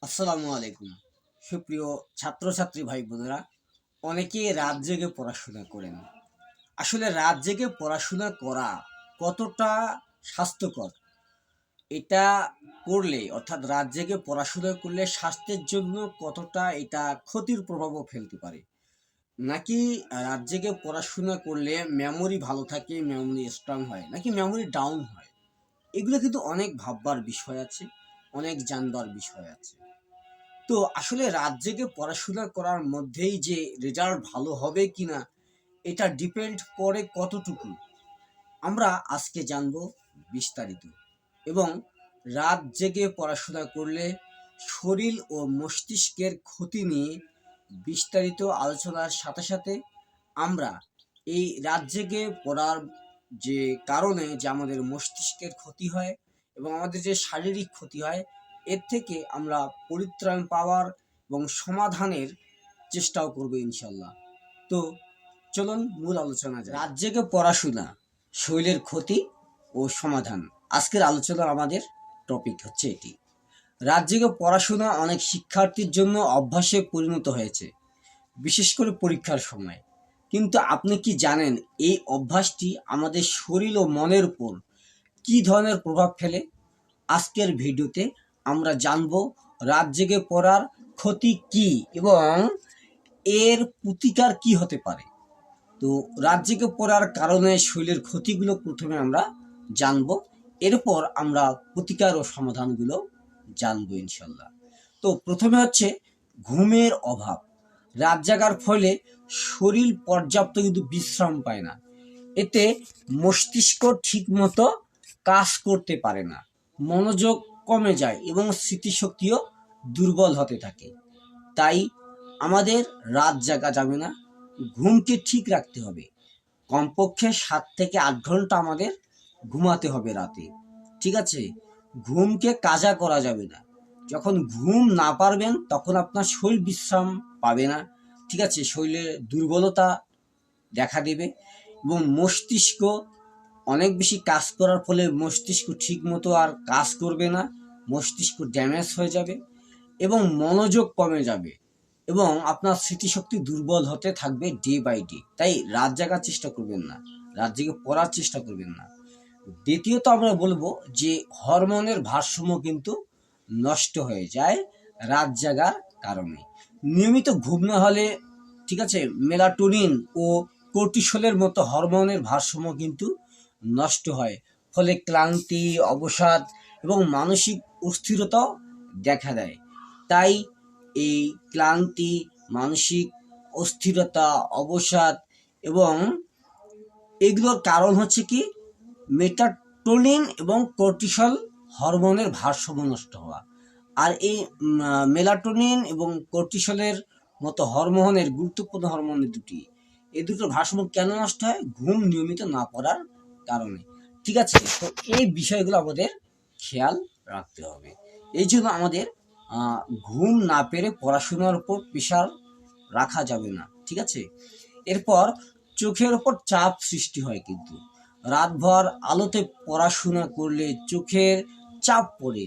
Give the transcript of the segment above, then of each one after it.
আসসালামু আলাইকুম। সুপ্রিয় ছাত্রছাত্রী ভাই বোনেরা, অনেকে রাত জেগে পড়াশোনা করেন। আসলে রাত জেগে পড়াশোনা করা কতটা স্বাস্থ্যকর, এটা করলে অর্থাৎ রাত জেগে পড়াশোনা করলে স্বাস্থ্যের জন্য কতটা এটা ক্ষতির প্রভাবও ফেলতে পারে, নাকি রাত জেগে পড়াশোনা করলে মেমোরি ভালো থাকে, মেমোরি স্ট্রং হয়, নাকি মেমোরি ডাউন হয়, এগুলো কিন্তু অনেক ভাববার বিষয় আছে, অনেক জানবার বিষয় আছে। তো আসলে রাত জেগে পড়াশোনা করার মধ্যেই যে রেজাল্ট ভালো হবে কিনা, এটা ডিপেন্ড করে কতটুকু। আমরা আজকে জানবো বিস্তারিত, এবং রাত জেগে পড়াশোনা করলে শরীর ও মস্তিষ্কের ক্ষতি নিয়ে বিস্তারিত আলোচনার সাথে সাথে আমরা এই রাত জেগে পড়ার যে কারণে যে আমাদের মস্তিষ্কের ক্ষতি হয় এবং আমাদের যে শারীরিক ক্ষতি হয়, এর থেকে আমরা পরিত্রাণ পাওয়ার এবং সমাধানের চেষ্টাও করবো ইনশাল্লাহ। তো চলুন মূল আলোচনা যায়। রাত জেগে পড়াশোনা, শরীরের ক্ষতি ও সমাধান। আজকের আলোচনার আমাদের টপিক হচ্ছে এটি। রাত জেগে পড়াশোনা অনেক শিক্ষার্থীর জন্য অভ্যাসে পরিণত হয়েছে, বিশেষ করে পরীক্ষার সময়। কিন্তু আপনি কি জানেন এই অভ্যাসটি আমাদের শরীর ও মনের উপর কি ধরনের প্রভাব ফেলে? আজকের ভিডিওতে আমরা জানব রাত জেগে পড়ার ক্ষতি কি এবং এর প্রতিকার কি হতে পারে। তো রাত জেগে পড়ার কারণে শরীরের ক্ষতিগুলো প্রথমে আমরা জানবো, এরপর আমরা প্রতিকার ও সমাধানগুলো জানবো ইনশাল্লাহ। তো প্রথমে হচ্ছে ঘুমের অভাব। রাত জাগার ফলে শরীর পর্যাপ্ত কিন্তু বিশ্রাম পায় না। এতে মস্তিষ্ক ঠিক মতো কাজ করতে পারে না, মনোযোগ কমে যায় এবং স্মৃতিশক্তিও দুর্বল হতে থাকে। তাই আমাদের রাত জাগা যাবে না, ঘুমকে ঠিক রাখতে হবে। কমপক্ষে 7 থেকে 8 ঘন্টা আমাদের ঘুমাতে হবে রাতে, ঠিক আছে? ঘুমকে কাজা করা যাবে না। যখন ঘুম না পারবেন তখন আপনার শরীর বিশ্রাম পাবে না, ঠিক আছে? শরীরে দুর্বলতা দেখা দেবে এবং মস্তিষ্ক অনেক বেশি কাজ করার ফলে মস্তিষ্ক ঠিক মতো আর কাজ করবে না, মস্তিষ্ক ড্যামেজ হয়ে যাবে এবং মনোযোগ কমে যাবে এবং আপনার স্মৃতিশক্তি দুর্বল হতে থাকবে ডে বাই ডে। তাই রাত জাগার চেষ্টা করবেন না, রাত জেগে পড়ার চেষ্টা করবেন না। দ্বিতীয়ত আমরা বলবো যে হরমোনের ভারসাম্য কিন্তু নষ্ট হয়ে যায় রাত জাগার কারণে। নিয়মিত ঘুম না হলে, ঠিক আছে, মেলাটোনিন ও কর্টিসলের মতো হরমোনের ভারসাম্য কিন্তু নষ্ট হয়, ফলে ক্লান্তি, অবসাদ এবং মানসিক অস্থিরতাও দেখা দেয়। তাই এই ক্লান্তি, মানসিক অস্থিরতা, অবসাদ এবং এগুলোর কারণ হচ্ছে কি, মেলাটোনিন এবং কর্টিসল হরমোনের ভারসাম্য নষ্ট হওয়া। আর এই মেলাটোনিন এবং কর্টিসলের মতো হরমোনের গুরুত্বপূর্ণ হরমোনের দুটি, এই দুটোর ভারসাম্য কেন নষ্ট হয়? ঘুম নিয়মিত না পড়ার কারণে, ঠিক আছে? তো এই বিষয়গুলো আমাদের খেয়াল রাখতে হবে। এই জন্য আমাদের ঘুম না পেরে পড়াশোনার উপর প্রেশার রাখা যাবে না, ঠিক আছে? এরপর চোখের ওপর চাপ সৃষ্টি হয় কিন্তু রাতভর আলোতে পড়াশোনা করলে চোখের চাপ পড়ে,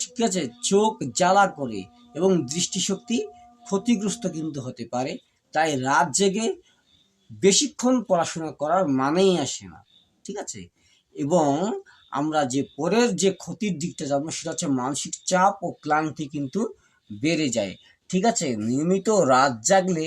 ঠিক আছে? চোখ জ্বালা করে এবং দৃষ্টিশক্তি ক্ষতিগ্রস্ত কিন্তু হতে পারে। তাই রাত জেগে বেশিক্ষণ পড়াশোনা করার মানেই আসে না, ঠিক আছে? এবং আমরা যে পরের যে ক্ষতির দিকটা যাবো সেটা হচ্ছে মানসিক চাপ ও ক্লান্তি কিন্তু বেড়ে যায়, ঠিক আছে? নিয়মিত রাত জাগলে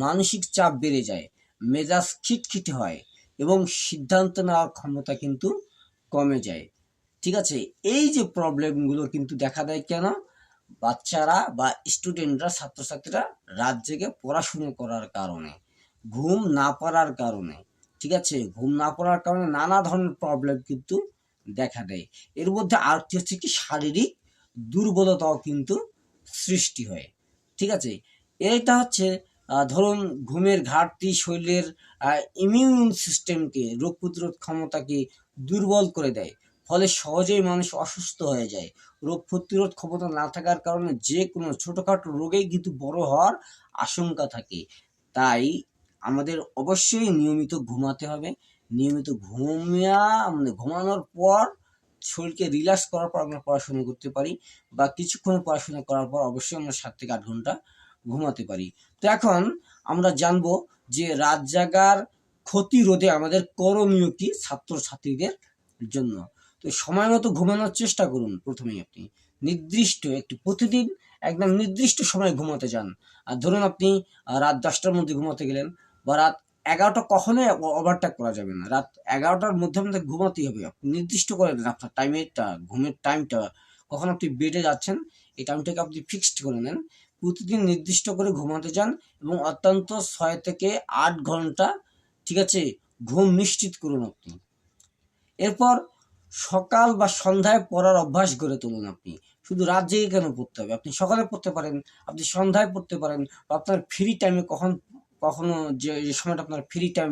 মানসিক চাপ বেড়ে যায়, মেজাজ খিটখিটে হয় এবং সিদ্ধান্ত নেওয়ার ক্ষমতা কিন্তু কমে যায়, ঠিক আছে? এই যে প্রবলেমগুলো কিন্তু দেখা দেয় কেন? বাচ্চারা বা স্টুডেন্টরা, ছাত্রছাত্রীরা রাত জেগে পড়াশুনো করার কারণে, ঘুম না পারার কারণে, ঠিক আছে? ঘুম না পড়ার কারণে নানা ধরনের প্রবলেম কিন্তু দেখা দেয়। এর মধ্যে আরেকটি হচ্ছে কি, শারীরিক দুর্বলতাও কিন্তু সৃষ্টি হয়, ঠিক আছে? এটা হচ্ছে ধরুন ঘুমের ঘাটতি শরীরের ইমিউন সিস্টেমকে, রোগ প্রতিরোধ ক্ষমতাকে দুর্বল করে দেয়, ফলে সহজেই মানুষ অসুস্থ হয়ে যায়। রোগ প্রতিরোধ ক্ষমতা না থাকার কারণে যে কোনো ছোটোখাটো রোগেই কিন্তু বড় হওয়ার আশঙ্কা থাকে। তাই আমাদের অবশ্যই নিয়মিত ঘুমাতে হবে। নিয়মিত ঘুমানোর পর শরীরকে রিল্যাক্স করার পর আমরা পড়াশোনা করতে পারি, বা কিছুক্ষণ পড়াশোনা করার পর অবশ্যই আমরা 7 থেকে 8 ঘন্টা ঘুমাতে পারি। তো এখন আমরা জানবো যে রাত জাগার ক্ষতি রোধে আমাদের করণীয় কি ছাত্রছাত্রীদের জন্য। তো সময় মতো ঘুমানোর চেষ্টা করুন। প্রথমেই আপনি নির্দিষ্ট একটি প্রতিদিন একদম নির্দিষ্ট সময় ঘুমাতে যান। আর ধরুন আপনি রাত 10টার মধ্যে ঘুমাতে গেলেন, বা রাত 11টা কখনোই ওভারটেক করা যাবে না। রাত 11টার মধ্যে আমাদের ঘুমাতেই হবে। আপনি নির্দিষ্ট করে দেন আপনার ঘুমের টাইমটা, কখন আপনি বেডে যাচ্ছেন এই টাইমটাকে আপনি ফিক্সড করে নেন। প্রতিদিন নির্দিষ্ট করে ঘুমাতে যান এবং অত্যন্ত 6 থেকে 8 ঘন্টা, ঠিক আছে, ঘুম নিশ্চিত করুন আপনি। এরপর সকাল বা সন্ধ্যায় পড়ার অভ্যাস গড়ে তুলুন আপনি। শুধু রাত জেগে কেন পড়তে হবে? আপনি সকালে পড়তে পারেন, আপনি সন্ধ্যায় পড়তে পারেন, বা আপনার ফ্রি টাইমে কখনো যে সময়টা আপনার ফ্রি টাইম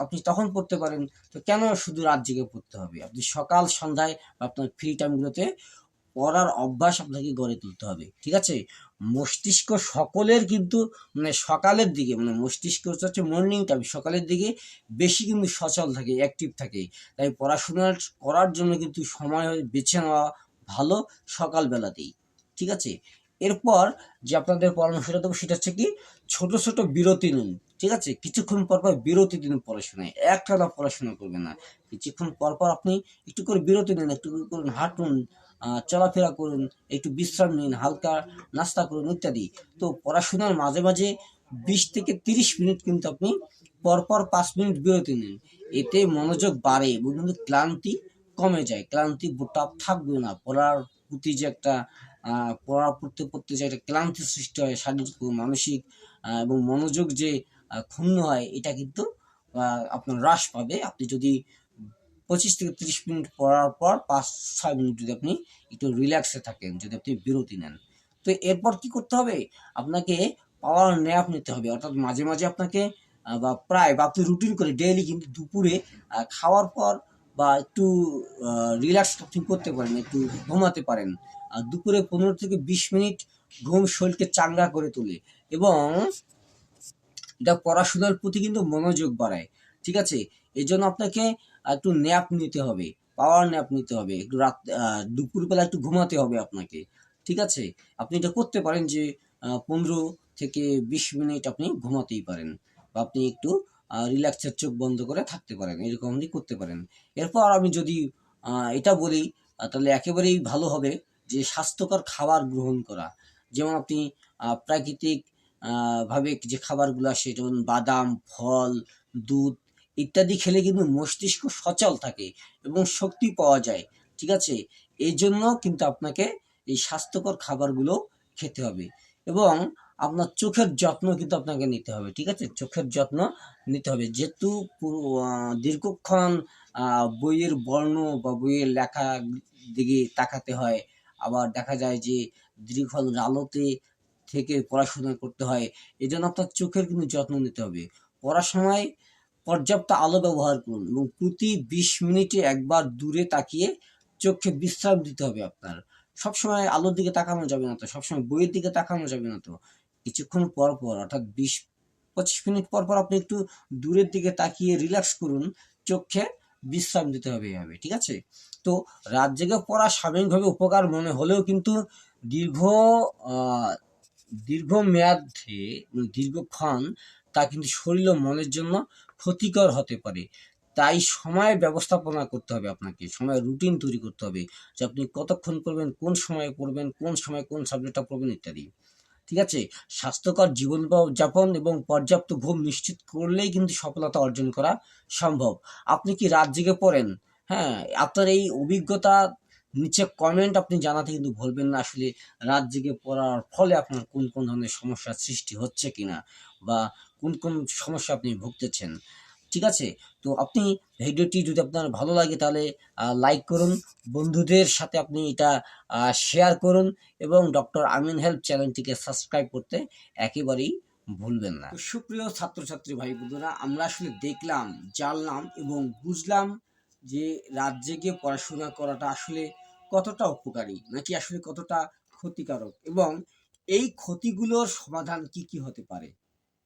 আপনি তখন পড়তে পারেন। তো কেন শুধু রাত জেগে পড়তে হবে? আপনি সকাল সন্ধ্যায় বা আপনার ফ্রি টাইমগুলোতে পড়ার অভ্যাস আপনাকে গড়ে তুলতে হবে, ঠিক আছে? মস্তিষ্ক সকলের কিন্তু মানে সকালের দিকে, মানে মস্তিষ্ক হচ্ছে মর্নিং টাইম, সকালের দিকে বেশি কিন্তু সচল থাকে, অ্যাক্টিভ থাকে। তাই পড়াশোনা করার জন্য কিন্তু সময় বেছে নেওয়া ভালো সকালবেলাতেই, ঠিক আছে? এরপর যে আপনাদের পরামর্শটা দেবো সেটা হচ্ছে কি, ছোট ছোট বিরতি নিন, ঠিক আছে? কিছুক্ষণ পর পর বিরতি দিন পড়াশোনায়, একটানা পড়াশোনা করবেন না। কিছুক্ষণ পর পর আপনি একটু করে বিরতি নিন, একটু করে হাঁটুন, চলাফেরা করুন, একটু বিশ্রাম নিন, হালকা নাস্তা করুন ইত্যাদি। তো পড়াশোনার মাঝে মাঝে 20 থেকে 30 মিনিট কিন্তু আপনি পরপর 5 মিনিট বিরতি নিন। এতে মনোযোগ বাড়ে এবং কিন্তু ক্লান্তি কমে যায়। ক্লান্তি বোধটা থাকবে না। পড়ার প্রতি যে একটা পড়া পড়তে পড়তে যে একটা ক্লান্তির সৃষ্টি হয়, শারীরিক ও মানসিক এবং মনোযোগ যে ক্ষুণ্ণ হয়, এটা কিন্তু আপনার হ্রাস পাবে আপনি যদি 25 থেকে 30 মিনিট পড়ার পর 5-6 মিনিট যদি আপনি একটু রিল্যাক্সে থাকেন, যদি আপনি বিরতি নেন। তো এরপর কি করতে হবে? আপনাকে পাওয়ার ন্যাপ নিতে হবে। অর্থাৎ মাঝে মাঝে আপনাকে বা আপনি রুটিন করে ডেইলি কিন্তু দুপুরে খাওয়ার পর বা একটু রিল্যাক্স আপনি করতে পারেন, একটু ঘুমাতে পারেন। দুপুরে 15 থেকে 20 মিনিট ঘুম শরীরকে চাঙ্গা করে তোলে এবং এটা পড়াশোনার প্রতি কিন্তু মনোযোগ বাড়ায়, ঠিক আছে? এজন্য আপনাকে একটু ন্যাপ নিতে হবে, পাওয়ার ন্যাপ নিতে হবে। একটু দুপুরবেলা একটু ঘুমাতে হবে আপনাকে, ঠিক আছে? আপনি এটা করতে পারেন যে 15 থেকে 20 মিনিট আপনি ঘুমাতেই পারেন, বা আপনি একটু রিল্যাক্সের চোখ বন্ধ করে থাকতে পারেন। এরকম আপনি করতে পারেন। এরপর আমি যদি এটা বলি তাহলে একেবারেই ভালো হবে যে স্বাস্থ্যকর খাবার গ্রহণ করা। যেমন আপনি প্রাকৃতিক ভাবে যে খাবারগুলো আসে, যেমন বাদাম, ফল, দুধ ইত্যাদি খেলে কিন্তু মস্তিষ্ক সচল থাকে এবং শক্তি পাওয়া যায়, ঠিক আছে? এই জন্য কিন্তু আপনাকে এই স্বাস্থ্যকর খাবারগুলো খেতে হবে এবং আপনার চোখের যত্ন কিন্তু আপনাকে নিতে হবে, ঠিক আছে? চোখের যত্ন নিতে হবে। যেহেতু দীর্ঘক্ষণ বইয়ের বর্ণ বা বইয়ের লেখা দিকে তাকাতে হয়, আবার দেখা যায় যে দীর্ঘক্ষণ আলোতে থেকে পড়াশোনা করতে হয়। এজন্য আপনার চোখের কিন্তু যত্ন নিতে হবে। পড়ার সময় পর্যাপ্ত আলো ব্যবহার করুন এবং প্রতি 20 মিনিটে একবার দূরে তাকিয়ে চোখে বিশ্রাম দিতে হবে আপনার। সবসময় আলোর দিকে তাকানো যাবে না তো, সবসময় বইয়ের দিকে তাকানো যাবে না তো। কিছুক্ষণ পর পর অর্থাৎ 20-25 মিনিট পর পর আপনি একটু দূরের দিকে তাকিয়ে রিল্যাক্স করুন, চোখে বিশ্রাম দিতে হবে এভাবে, ঠিক আছে? তো রাত জেগে পড়া সাময়িকভাবে উপকার মনে হলেও কিন্তু দীর্ঘ আহ দীর্ঘমেয়াদে দীর্ঘক্ষণ তা কিন্তু শরীর ও মনের জন্য ক্ষতিকর হতে পারে। তাই সময় ব্যবস্থাপনা করতে হবে আপনাকে। সময়ের রুটিন তৈরি করতে হবে যে আপনি কতক্ষণ পড়বেন, কোন সময়ে পড়বেন, কোন সময় কোন সাবজেক্টটা পড়বেন ইত্যাদি। ঠিক আছে? স্বাস্থ্যকর জীবন যাপন এবং পর্যাপ্ত ঘুম নিশ্চিত করলেই কিন্তু সফলতা অর্জন করা সম্ভব। আপনি কি রাত জেগে পড়েন? হ্যাঁ, আপনার এই অভিজ্ঞতা নিচে কমেন্ট আপনি জানাতে কিন্তু ভুলবেন না। আসলে রাত জেগে পড়ার ফলে আপনার কোন কোন ধরনের সমস্যার সৃষ্টি হচ্ছে কিনা, বা কোন কোন সমস্যা আপনি ভুগতেছেন। ঠিক আছে? তো আপনি ভিডিওটি যদি আপনার ভালো লাগে তাহলে লাইক করুন, বন্ধুদের সাথে আপনি এটা শেয়ার করুন এবং ডক্টর আমিন হেল্প চ্যানেলটিকে সাবস্ক্রাইব করতে একেবারেই ভুলবেন না। সুপ্রিয় ছাত্রছাত্রী ভাই বন্ধুরা, আমরা আসলে দেখলাম, জানলাম এবং বুঝলাম যে রাত জেগে পড়াশোনা করাটা আসলে কতটা উপকারী, নাকি আসলে কতটা ক্ষতিকারক, এবং এই ক্ষতিগুলোর সমাধান কি কি হতে পারে।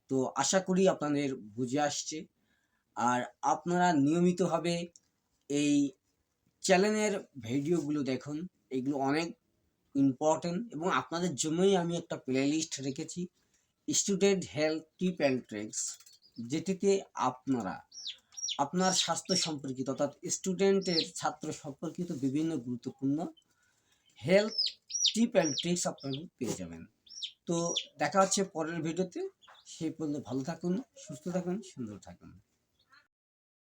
তো আশা করি আপনাদের বুঝে আসছে। আর আপনারা নিয়মিতভাবে এই চ্যানেলের ভিডিওগুলো দেখুন, এগুলো অনেক ইম্পর্টেন্ট এবং আপনাদের জন্যই আমি একটা প্লে লিস্ট রেখেছি, student health tip and tricks, যেটিতে আপনারা আপনার স্বাস্থ্য সম্পর্কিত অর্থাৎ স্টুডেন্টের ছাত্র সম্পর্কিত বিভিন্ন গুরুত্বপূর্ণ হেলথ টিপ অ্যান্ড ট্রিক্স আপনারা পেয়ে যাবেন। তো দেখা হচ্ছে পরের ভিডিওতে। সেই পর্যন্ত ভালো থাকুন, সুস্থ থাকুন, সুন্দর থাকুন।